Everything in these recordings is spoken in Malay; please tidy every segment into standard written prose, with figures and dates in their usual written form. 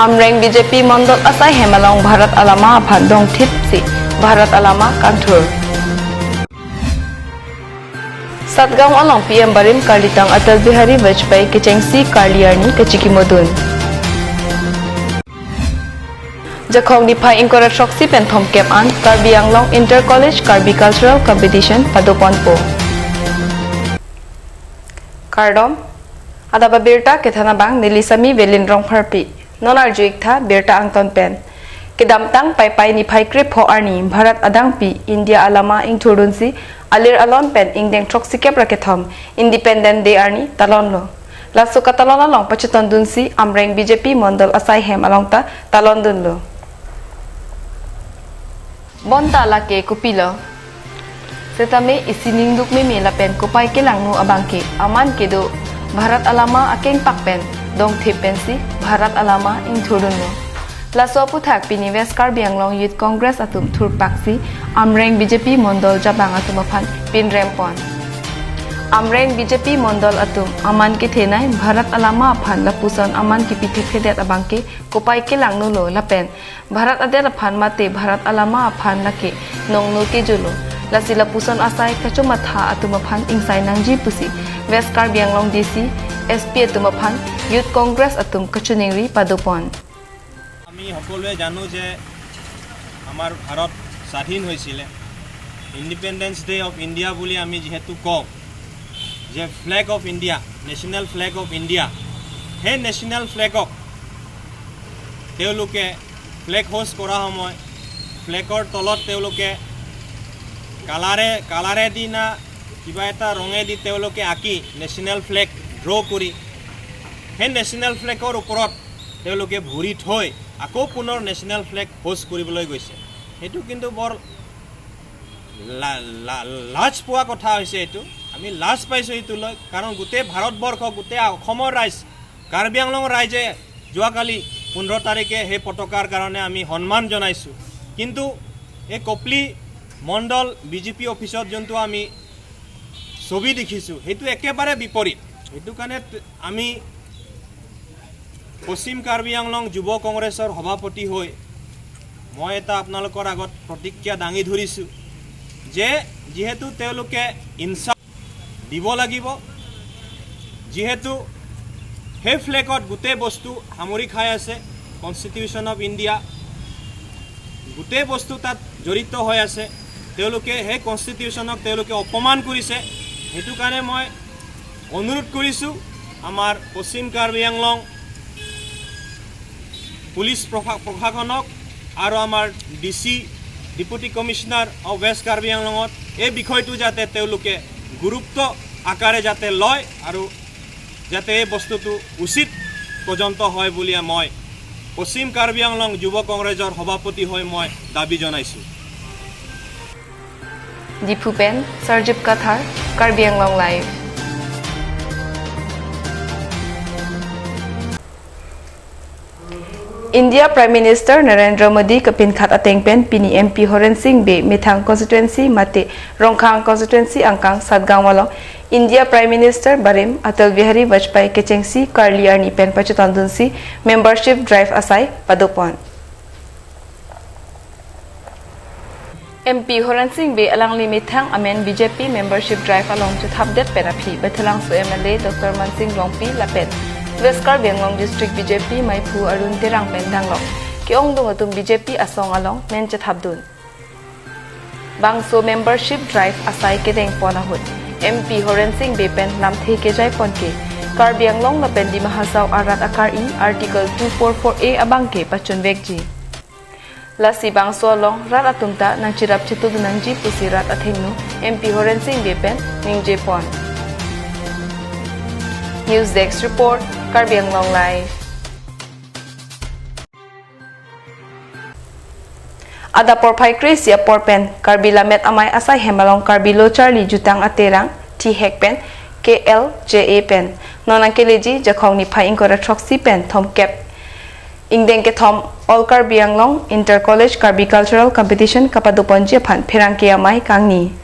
Amreng BJP Mondol Asai Hemalong Bharat Alama Phandong Thipsi Bharat Alama Kanthur Satgaon along PM Barim Kalitang Atal Bihari Vajpayee Kechengsi Karliarni Kachikimodun Jakhong Diphai Incorrect Shoksi Pen Thom Kep An Karbi Anglong Inter College Karbi Cultural Competition Padoponpo Kardom Adap Abirta Kethana Bang Nilisami Velindrong Harpi Nonar Juiktha Birta Angton Pen Kedamtang Pai Niphai Krip Ho Arni Bharat Adang Pi India Alama Ing Thurunsi Alir Alon Pen Ingdeng Troksi Kep Rakethom Independent Day Arni Talonlo Lasuka Talon Along Pachiton Dunsi Amreng BJP Mondol Asai Hem Alongta Talon Dunlo Bonta Lake Kupilo Setame Isining Duk Mimi Lapen Kupai Kelangnu Abangke Aman Kedo Bharat Alama Akeng Pakpen Dong Thipensi Bharat Alama Ing Thurunlo Laso Puthak Pini West Karbi Anglong Youth Congress Atum Thurpaksi Amreng BJP Mondol Jabang Atumaphan Pin Rempon Amreng BJP Mondol Atum Aman Ke Thenai Bharat Alama Aphan Lapuson Aman Ki Pithe Phedet Abangke Kopai Ke Langnu Lo Lapen Bharat Ader Aphan Mate Bharat Alama Aphan Lake Nongnu Ke Julo Lasi Lapuson Asai Kachumatha Atumaphan Ingsai Nangji Pusi West Karbi Anglong DC SP Atumaphan Youth Congress Atum Kachuningri Padopon আমি সকলোৱে জানো যে আমাৰ ভাৰত স্বাধীন হৈছিল independence day of India বুলি আমি যেহেতু কওঁ যে flag of India national flag of India হে ন্যাশনাল ফ্ল্যাগক তেওঁলোকে ফ্ল্যাগ হোস্ট কৰা সময় ফ্ল্যাগৰ তলত তেওঁলোকে কালাৰে দিনা কিবা এটা ৰঙে দি তেওঁলোকে আঁকি ন্যাশনাল ফ্ল্যাগ ড্ৰ কৰি হে ন্যাশনাল ফ্ল্যাগৰ ওপৰত তেওঁলোকে ভৰি থৈ আকৌ পুনৰ ন্যাশনাল ফ্ল্যাগ হোস্ট কৰিবলৈ গৈছে এটো কিন্তু বৰ লাজ পোৱা কথা হৈছে এটো আমি লাজ পাইছো এটো লৈ কাৰণ গোটেই ভাৰতবৰ্ষ গোটেই অসমৰ ৰাইজ কাৰ্বি আংলং ৰাইজে যোৱাকালি 15 তাৰিখে হে পতাকাৰ কাৰণে আমি সন্মান জনাইছো কিন্তু এই কপলি মণ্ডল বিজেপি অফিচত জন্তু আমি ছবি দেখিছো হেতু একেবাৰে বিপৰীত হেতু কাৰণে আমি পশ্চিম কাৰ্বি আংলং যুৱ কংগ্ৰেছৰ সভাপতি হৈ মই এটা আপোনালোকৰ আগত প্ৰতিক্ৰিয়া দাঙি ধৰিছো যে যেহেতু তেওঁলোকে ইনসাফ দিব লাগিব যেহেতু হে ফ্ল্যাগত গোটেই বস্তু সামৰি খাই আছে কনস্টিটিউশন অফ ইন্ডিয়া গোটেই বস্তু তাত জড়িত হৈ আছে তেওঁলোকে হে কনস্টিটিউশনক তেওঁলোকে অপমান কৰিছে হেতু কাৰণে মই অনুৰোধ কৰিছো আমাৰ পশ্চিম কাৰ্বি আংলং পুলিশ প্ৰশাসনক আৰু আমাৰ DC deputy commissioner of West Karbi আংলঙত এই বিষয়টো যাতে তেওঁলোকে গুৰুত্ব আকাৰে যাতে লয় আৰু যাতে এই বস্তুটো উচিত পৰ্যন্ত হয় বুলি মই পশ্চিম কাৰ্বি আংলং যুৱ কংগ্ৰেছৰ সভাপতি হৈ মই দাবী জনাইছো Dipupen Sarjip Kathar Karbi Anglong Live India Prime Minister Narendra Modi kapin khat atengpen pini MP Horen Singh be Mithang constituency mate Rongkhang constituency angkang Satgaon walong India Prime Minister Barim Atal Bihari Vajpayee Kechengsi Karliarni pen pachutandunsi membership drive asai padopon MP Horen Singh be alang limithang amen BJP membership drive along to thabdet perapi bethalang su MLA Dr Mansingh Longpi lapen West Karbi Anglong District BJP Maipu Arun Terang Pendanglong Kiong Dungatum BJP Asong Along Menchat Habdun Bangso membership drive asai kedeng ponahut MP Horen Singh Bepen Namthe Kejai Ponke Karbi Anglong Lapen di Mahasaw Arat Akar I Article 244A Abangke Pachun Vekji Lasi Bangso Along Rat Atumta Nang Chirap Chitudunangji Pusi Rat Athengnu MP Horen Singh Bepen Ningje Pon News Desk Report Karbi Anglong Live Adapor Pai Kresia Porpen Karbi Lamet Amai Asai Hemalong Karbi Lo Charlie Jutang Aterang T Hekpen KL JA Pen Nonang Keleji Jakhong ni Pai Ingkora Troxy Pen Thom Kep Ingdeng ke Thom All Karbi Anglong Inter College Karbi Cultural Competition Kapadoponji Phan Pherang ke Amai Kangni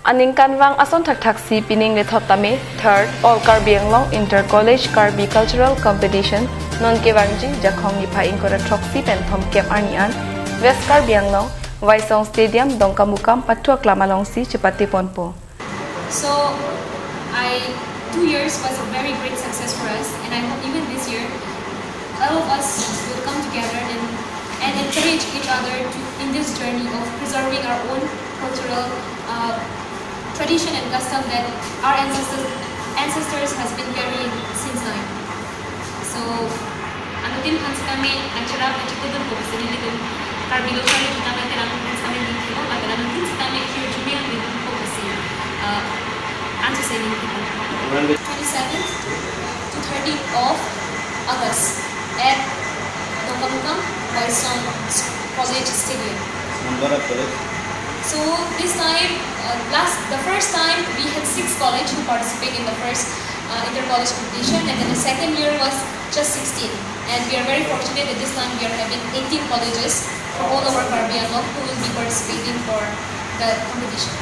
Aning kanwang ason thak si pining le thotame third all Karbi Anglong inter college Karbi cultural competition non kewangji jakhong ni pha inkora troksi pen thom kep arnian West Karbi Anglong Waisong Stadium dongkamukam patwa klamalong si cepati ponpo. So 2 years was a very great success for us, and I hope even this year all of us will come together and encourage each other in this journey of preserving our own cultural tradition and custom that our ancestors has been carrying since time. So, anutin hans kami acara pecikutan po kasi nilitin Karbilo sa nilitin kami tinang hans kami dito at anutin sa kami kirjumian nilitin po kasi answer sa nilitin 27th to 30th of August at Dongkamukam Waisong College Stadium. So this time, the first time we had 6 colleges who participated in the first inter-college competition, and then the second year was just 16. And we are very fortunate that this time we are having 18 colleges from all over Karbi Anglong who will be participating for the competition.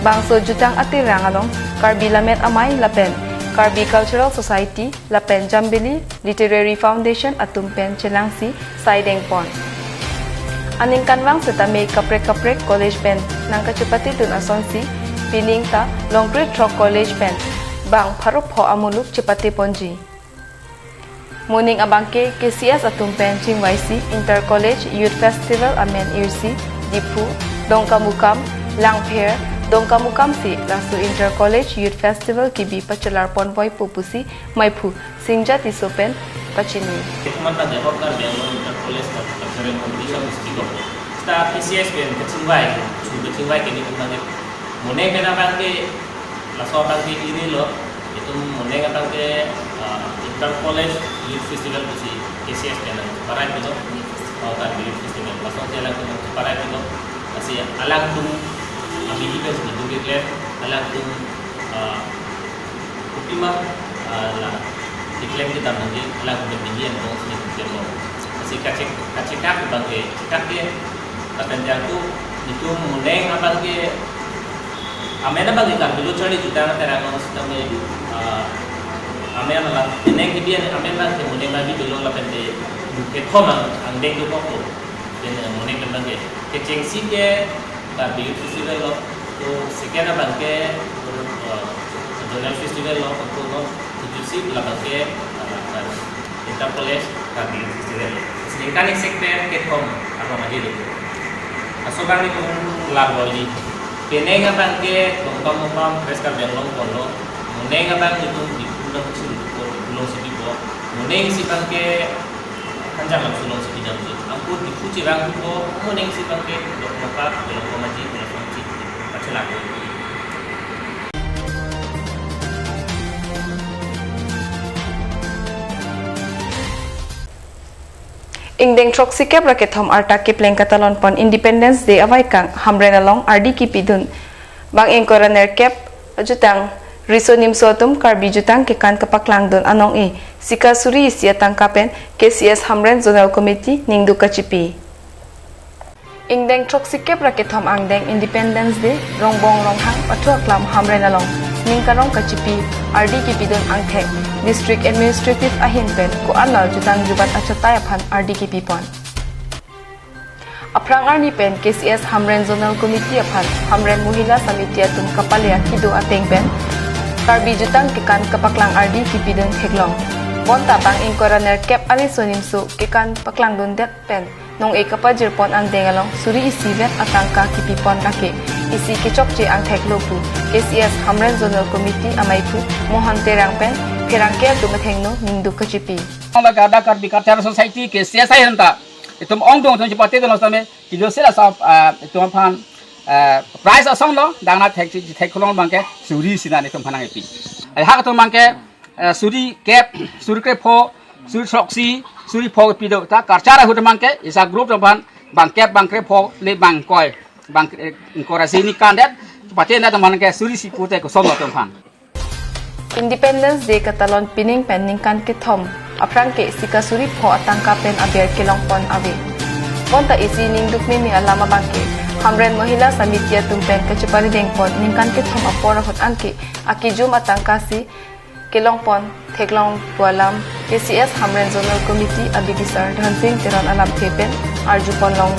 Bangso jutang atirang along Karbi Lamet Amay Lapen Karbi Cultural Society Lapen Jambili Literary Foundation Atumpen Chelangsi Saideng Pon. Aning kanwang setame kaprek college pen nang kacupati dun asonsi pining ta Longprit Trok College pen bang parup ho amuluk cepati ponji. Muning abangke KCS Atumpen Chingwaisi Inter College Youth Festival Amen Irsi Dipu Dongkamukam Langpher Dongkamukam si lasu Inter College Youth Festival kibi pacelar ponvoy pupusi maipu singja tisopen pacini. Mata de hokar de Inter College cultural competition stigo. Sta PCS ben kecingwai, sudah kecingwai kini tentang mone kena bangke lasu bangke ini lo itu mone kena bangke Inter College Youth Festival kusi PCS ben parai itu hokar Youth Festival lasu jalan itu parai itu masih alang tu Abi events itu declare alang tu ultima declare kita nanti alang tu begini untuk sedikit demo. Masih kacik bangke cekak dia akan jatuh itu mulai bangke amena bangke kan dulu cari jutaan terang sistem itu amena lah ini kemudian amena bangke mulai lagi dulu lah pende kethoma angdeng tu kok dan mulai bangke kecengsi dia Karbi Festival lo to sekian bangke National Festival lo untuk tujuh lah bangke Inter College Karbi Festival. Sedangkan sektor ketom apa lagi tu? Asukan itu laboli. Kenega bangke Dongkamukam Karbi Anglong kono. Munega bang itu di pulau Sidibo. Muneng si bangke kanjang pulau Sidibo. Angkut di Puci bang itu muneng si bangke Dongkamukam Dongkamaji Dongkamaji Pacelang. Ingdeng trok sikap raket thom arta kipleng katalon pon Independence Day awai kang hamren along RD kipidun bang engkoraner kep jutang riso nimsotum Karbi jutang kekan kapaklang don anong sika suri isia tangkapen KCS Hamren Zonal Committee ningdu kacipi. Ingdeng trok sikap raket thom angdeng Independence Day rongbong ronghang patwa klam hamren along ningkarong kacipi RD kipidun angthek District Administrative Ahinpen ko anal jutang jubat achatayaphan RD kipipon. Aprang arni pen KCS Hamren Zonal Committee aphan Hamren Muhila Samiti atum kapalya kido ateng pen Karbi jutang kekan kapaklang RD kipidun heglong. Bonta bang ingkoraner kep ali sonimsu kekan paklang dundet pen nong ekapa jirpon ang dengalong suri isivet atangka kipipon laki isi kicok je ang theklopu KCS Hamren Zonal Committee amaipu mohon terang pen kerangke tumathengno ningdu kacipi. Ada Karbi Cultural Society KCS ayanta itu ongdong tu cepat itu nosame kilo sila sab itu ampan prize asong lo dana thekkolong bangke suri sinan itu ampan ngepi. Hak tu bangke suri cap suri krepo suri troksi suri pog pido ta karcara hu bangke isa group ampan bangke bangke pog le bangkoi bang korasi ni kandet cepat itu ampan ke suri sipute ko song lo ampan. Independence Day katalon pining penning kan kithom aprang ke sika suri pho atangka pen aber kelong pon ave bonta isi ningduk mi alama bangke Hamren Mahila Samitia tumpen kecupari dengpon ningkan ke thom apor hot anke akijum atangkasi kelongpon theklong pualam KCS Hamren Zonal Committee Abirta Dhansing Tiran Alam Thepen Arjupon Long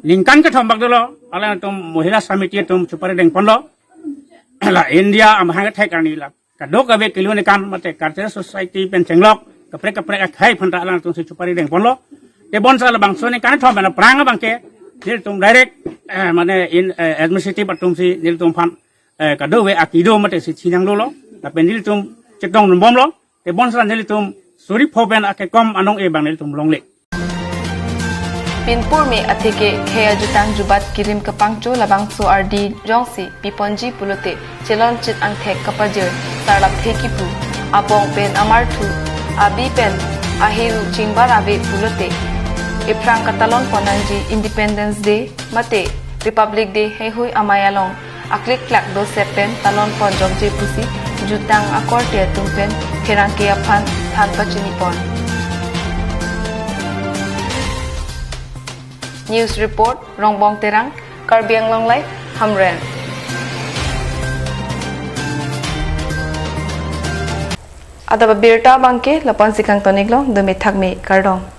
Lingkan ke thom bagdolo ala tum Mahila Samitia tum chupari dengpon lo la India amhang thai karni la kadok abe kilone kan mate Cultural Society pen chenglok kapre khai phanta ala tum chupari dengpon lo te bon sala bangsone kan thom bana prang bangke nil tum direct mane in administrative tum si nil tum phan kado we akido mate si chinang lo la pen nil tum chetong bom lo te bon sala nil tum suri phoben ake kom anong e bang nil tum longle Pinpur me atheke khaya jutang jubat kirim kapangcho labang so RD jongsi piponji pulote chelon chit ang thek kapajir sarlap theki pu apong pen amarthu abi pen ahiru chingbar abe pulote Iprang katalon ponanji Independence Day mate Republic Day hehui amayalong aklik klak do sepen talon pon jogje pusi jutang akorte tumpen kerangke aphan than pachini pon News report Rongbong Terang Karbi Anglong Live Hamren Adap Abirta bangke lapan sikang toniklong demi thakme kardong